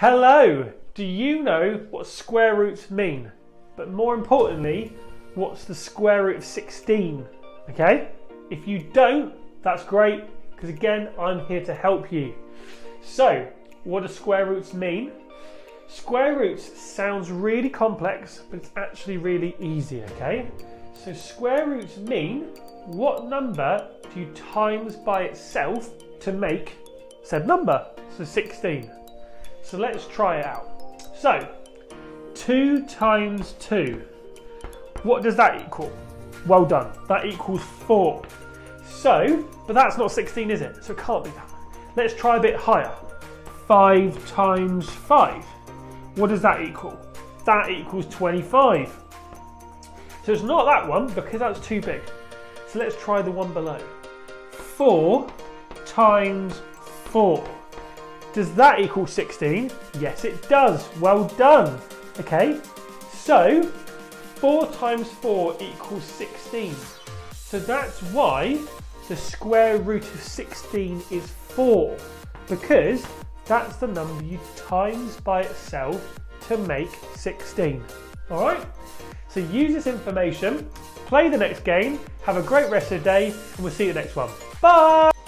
Hello! Do you know what square roots mean? But more importantly, what's the square root of 16? Okay? If you don't, that's great, because again, I'm here to help you. So, what do square roots mean? Square roots sounds really complex, but it's actually really easy, okay? So square roots mean what number do you times by itself to make said number, so 16. So let's try it out. So 2 times 2, what does that equal? Well done, that equals 4. So, but that's not 16, is it? So it can't be that. Let's try a bit higher. 5 times 5, what does that equal? That equals 25. So it's not that one because that's too big. So let's try the one below. 4 times 4. Does that equal 16? Yes, it does. Well done. Okay, so 4 times 4 equals 16. So that's why the square root of 16 is 4, because that's the number you times by itself to make 16. All right? So use this information, play the next game, have a great rest of the day, and we'll see you next one. Bye!